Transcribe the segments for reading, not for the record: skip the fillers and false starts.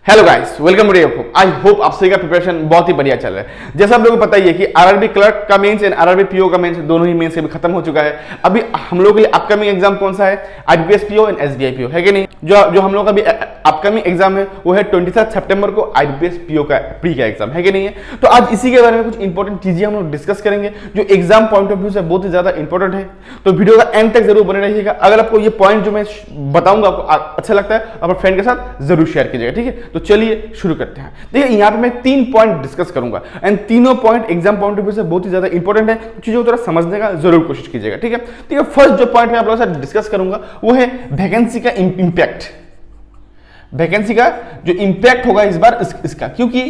Hello guys, welcome to I hope आप सभी का प्रिपरेशन बहुत ही बढ़िया चल रहा है। जैसा आप लोगों को पता ही है कि आरआरबी क्लर्क का मेंस एंड आरआरबी पीओ का मेंस दोनों ही मेंस खत्म हो चुका है। अभी हम लोगों के लिए अपकमिंग एग्जाम कौन सा है? IBPS PO and SBI PO है कि नहीं? जो हम लोग का अभी अपकमिंग एग्जाम है वो है 23 सितंबर को आईबीपीएस पीओ का प्री का एग्जाम है कि नहीं है। तो आज इसी के बारे में कुछ इंपॉर्टेंट चीजें हम लोग डिस्कस करेंगे जो एग्जाम पॉइंट ऑफ व्यू से बहुत ही ज्यादा इंपॉर्टेंट है। तो वीडियो का एंड तक जरूर बने रहिएगा। अगर आपको ये पॉइंट जो मैं बताऊंगा आपको अच्छा लगता है अपने फ्रेंड के साथ जरूर शेयर कीजिएगा, ठीक है? तो चलिए शुरू करते हैं। देखिए यहाँ पे मैं 3 पॉइंट डिस्कस करूंगा एंड तीनों point exam point of view से बहुत ही ज्यादा इंपॉर्टेंट है। चीजों को थोड़ा समझने का जरूर कोशिश कीजिएगा, ठीक है? ठीक है, फर्स्ट जो पॉइंट मैं आप लोगों के साथ डिस्कस करूंगा वो है वैकेंसी का इंपैक्ट। वैकेंसी का जो इंपैक्ट होगा इस बार इसका, क्योंकि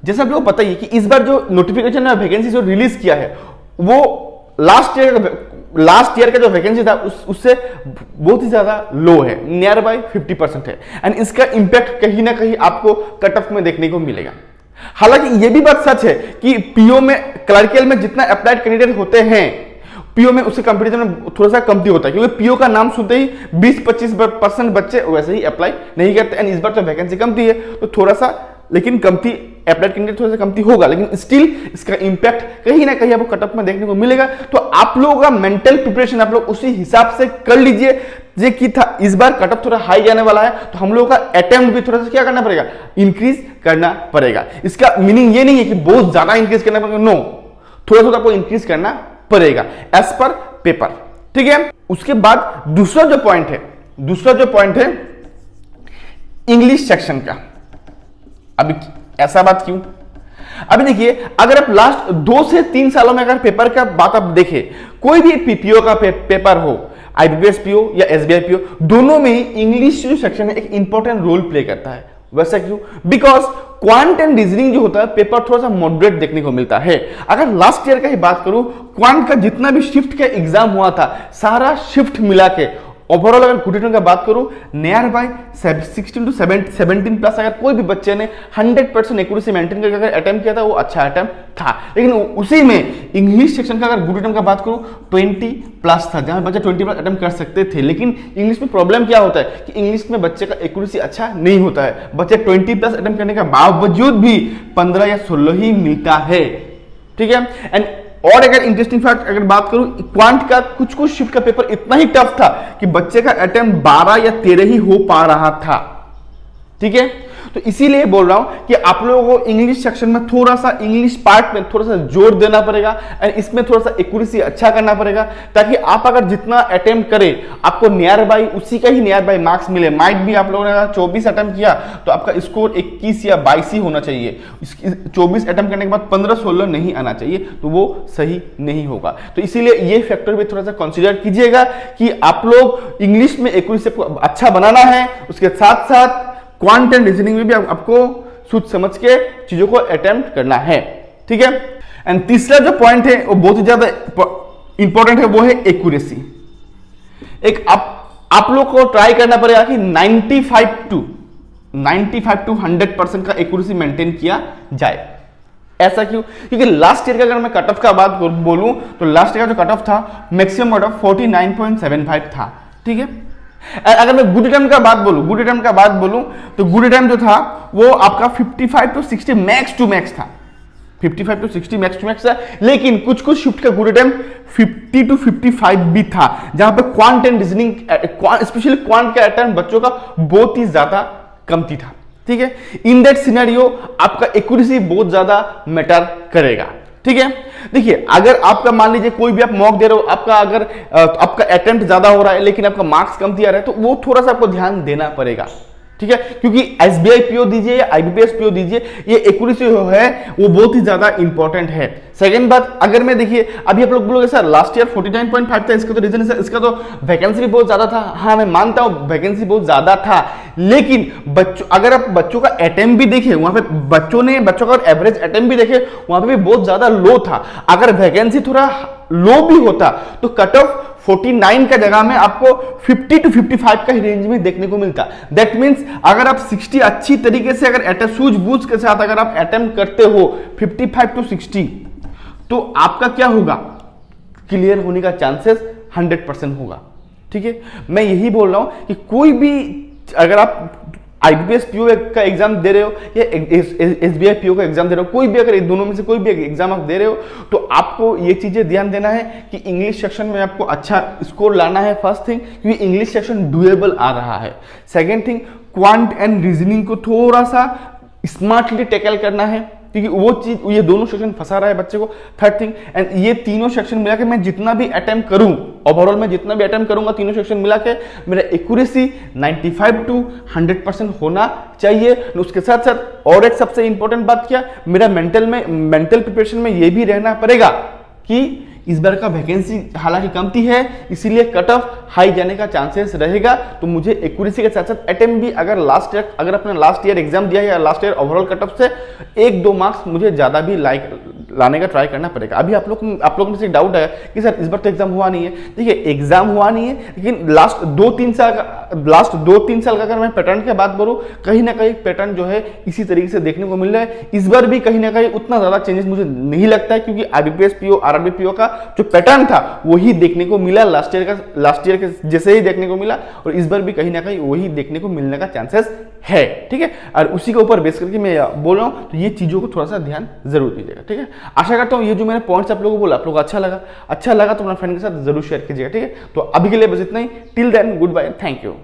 जैसा आप लोगों को पता ही है कि इस बार जो नोटिफिकेशन है वैकेंसी जो रिलीज किया है वो लास्ट ईयर का जो वैकेंसी था उससे बहुत ही ज्यादा लो है, नियर बाय 50% है एंड इसका इंपैक्ट कहीं ना कहीं आपको कट ऑफ में देखने को मिलेगा। हालांकि यह भी बात सच है कि पीओ में क्लर्कियल में जितना अप्लाइड कैंडिडेट होते हैं पीओ में उससे कंपटीशन में थोड़ा सा कमती होता है, क्योंकि पीओ का नाम सुनते ही 20-25% बच्चे वैसे ही अप्लाई नहीं करते एंड इस बार तो वैकेंसी कमती है तो थोड़ा सा लेकिन कमती अप्लाइड कैंडिडेट थोड़ा सा कमती होगा, लेकिन स्टिल इसका इंपैक्ट कहीं ना कहीं आपको कटअप में देखने को मिलेगा। तो आप लोगों का मेंटल प्रिपरेशन आप लोग उसी हिसाब से कर लीजिए जे कि था इस बार कटअप थोड़ा हाई जाने वाला है तो हम लोगों का अटेम्प्ट भी थोड़ा सा क्या करना पड़ेगा, इंक्रीज करना पड़ेगा। इसका मीनिंग ये नहीं है कि बहुत ज्यादा इंक्रीज करना पड़ेगा, नो, थोड़ा थोड़ा आपको इंक्रीज करना पड़ेगा एज पर पेपर, ठीक है? उसके बाद दूसरा जो पॉइंट है इंग्लिश सेक्शन का। अभी ऐसा बात क्यों? अभी देखिए, अगर आप लास्ट 2 से 3 सालों में अगर पेपर का बात आप देखें, कोई भी पीपीओ का पेपर हो, आईबीपीएस पीओ या एसबीआई पीओ, दोनों में ही इंग्लिश जो सेक्शन है एक इंपॉर्टेंट रोल प्ले करता है। वैसा क्यों? बिकॉज क्वांट एंड रीजनिंग जो होता है पेपर थोड़ा सा मॉडरेट देखने को मिलता है। अगर लास्ट ईयर का ही बात करूं, क्वांट का जितना भी शिफ्ट का एग्जाम हुआ था सारा शिफ्ट मिला के ओवरऑल अगर गुड रिटर्न का बात करूं नियर बाय 16 to 17 प्लस अगर कोई भी बच्चे ने 100% एक्यूरेसी मेंटेन करके अगर अटेम्प्ट किया था वो अच्छा अटेम्प्ट था। लेकिन उसी में इंग्लिश सेक्शन का अगर गुड रिटर्न का बात करूं 20 प्लस था, जहां बच्चे 20 प्लस अटेम्प्ट कर सकते थे। लेकिन इंग्लिश में प्रॉब्लम क्या होता है कि इंग्लिश में बच्चे का एक्यूरेसी अच्छा नहीं होता है। बच्चे 20 प्लस अटेम्प्ट करने के बावजूद भी 15 या 16 ही मिलता है, ठीक है? एंड और अगर इंटरेस्टिंग फैक्ट अगर बात करूं, क्वांट का कुछ शिफ्ट का पेपर इतना ही टफ था कि बच्चे का अटेम्प्ट 12 या 13 ही हो पा रहा था, ठीक है? तो इसीलिए बोल रहा हूं कि आप लोगों को इंग्लिश सेक्शन में थोड़ा सा इंग्लिश पार्ट में थोड़ा सा जोर देना पड़ेगा एंड इसमें थोड़ा सा एक्यूरेसी अच्छा करना पड़ेगा, ताकि आप अगर जितना अटेम्प्ट करें आपको नियर बाई उसी का ही नियर बाई मार्क्स मिले। माइट भी आप लोगों ने अगर 24 अटेम्प्ट किया तो आपका स्कोर 21 या 22 ही होना चाहिए। 24 अटेम्प्ट करने के बाद 15-16 नहीं आना चाहिए, तो वो सही नहीं होगा। तो इसीलिए ये फैक्टर भी थोड़ा सा कंसिडर कीजिएगा कि आप लोग इंग्लिश में एक्यूरेसी अच्छा बनाना है, उसके साथ साथ क्वांट एंड रीजनिंग में भी आपको सोच समझ के चीजों को अटेम्प्ट करना है, ठीक है? एंड तीसरा जो पॉइंट है वो बहुत ही ज्यादा इंपॉर्टेंट है, वो है एक्यूरेसी। एक आप लोग को ट्राई करना पड़ेगा कि 95 to 100% का एक्यूरेसी मेंटेन किया जाए। ऐसा क्यों? क्योंकि लास्ट ईयर का अगर मैं कट ऑफ का बात बोलूं तो लास्ट ईयर का जो कट ऑफ था मैक्सिमम कट ऑफ 49.75 था, ठीक है? अगर मैं गुड रिटर्न का बात बोलूं तो गुड रिटर्न जो था वो आपका 55 to 60 मैक्स टू मैक्स था, 55 to 60 मैक्स टू मैक्स था। लेकिन कुछ शिफ्ट का गुड रिटर्न 50 to 55 भी था, जहां पे quant and reasoning specially quant का अटेम्प्ट बच्चों का बहुत ही ज्यादा कमती था, ठीक है? इन दैट सिनेरियो आपका एक्यूरेसी बहुत ज्यादा मैटर करेगा, ठीक है? देखिए, अगर आपका मान लीजिए कोई भी आप मॉक दे रहे हो, आपका अटेम्प्ट ज्यादा हो रहा है लेकिन आपका मार्क्स कम दिया रहा है, तो वो थोड़ा सा आपको ध्यान देना पड़ेगा, ठीक है? क्योंकि एसबीआई पीओ दीजिए या आईबीपीएस पीओ दीजिए, ये एक्यूरेसी जो है वो बहुत ही ज्यादा इंपॉर्टेंट है। सेकंड बात, अगर मैं देखिए अभी आप लोग बोलोगे सर लास्ट ईयर 49.5 था, इसका तो रीजन है इसका तो वैकेंसी भी बहुत ज्यादा था। हाँ, मैं मानता हूं वैकेंसी बहुत ज्यादा था, लेकिन अगर आप बच्चों का अटेम्प्ट भी देखें, वहां पे बच्चों का एवरेज अटेम्प्ट भी देखे, वहां पे भी बहुत ज्यादा लो था। अगर वैकेंसी थोड़ा लो भी होता तो कट ऑफ 49 का जगह में आपको 50 to 55 का रेंज में देखने को मिलता। दैट मींस अगर आप 60 अच्छी तरीके से अगर सूझबूझ के साथ अगर आप अटेम्प्ट करते हो 55 to 60, तो आपका क्या होगा, क्लियर होने का चांसेस 100% होगा, ठीक है? मैं यही बोल रहा हूं कि कोई भी अगर आप आईबीपीएस पीओ का एग्जाम दे रहे हो या एसबीआई पीओ का एग्जाम दे रहे हो, कोई भी अगर इन दोनों में से कोई भी एग्जाम आप दे रहे हो, तो आपको ये चीजें ध्यान देना है कि इंग्लिश सेक्शन में आपको अच्छा स्कोर लाना है, फर्स्ट थिंग, क्योंकि इंग्लिश सेक्शन डुएबल आ रहा है। Second thing, quant and reasoning को थोड़ा सा स्मार्टली टैकल करना है, क्योंकि वो चीज, ये दोनों सेक्शन फंसा रहा है बच्चे को। थर्ड थिंग, एंड ये तीनों सेक्शन मिला के मैं जितना भी अटेम्प्ट करूं, ओवरऑल मैं जितना भी अटेम्प्ट करूंगा तीनों सेक्शन मिला के, मेरा एक्यूरेसी 95 to 100% होना चाहिए। उसके साथ साथ और एक सबसे इंपॉर्टेंट बात क्या, मेरा मेंटल प्रिपरेशन में ये भी रहना पड़ेगा कि इस बार का वैकेंसी हालांकि कमती है, इसीलिए कट ऑफ हाई जाने का चांसेस रहेगा। तो मुझे एक्यूरेसी के साथ साथ अटेम्प्ट भी, अगर अपना लास्ट ईयर एग्जाम दिया है या last year overall cut off से 1-2 मार्क्स मुझे ज्यादा भी लाने का ट्राई करना पड़ेगा। अभी आप लोग में से डाउट है कि सर इस बार तो एग्जाम हुआ नहीं है। देखिए, एग्जाम हुआ नहीं है, लेकिन लास्ट 2-3 साल का अगर मैं पैटर्न की बात करूं, कहीं ना कहीं पैटर्न जो है इसी तरीके से देखने को मिल रहा है। इस बार भी कहीं ना कहीं उतना ज्यादा चेंजेस मुझे नहीं लगता है, क्योंकि आईबीपीएस पीओ, आरआरबी पीओ का जो पैटर्न था वही देखने को मिला, लास्ट ईयर के जैसे ही देखने को मिला, और इस बार भी कहीं ना कहीं वही देखने को मिलने का चांसेस है। ठीक है, और उसी के ऊपर बेस करके मैं बोल रहा हूं, तो ये चीजों को थोड़ा सा ध्यान जरूर दीजिएगा। ठीक है, आशा करता हूं ये जो मैंने पॉइंट्स आप लोगों को बोला, आप लोगों को अच्छा लगा तो अपना फ्रेंड के साथ जरूर शेयर कीजिएगा। ठीक है, तो अभी के लिए बस इतना ही। Till then, goodbye, thank you.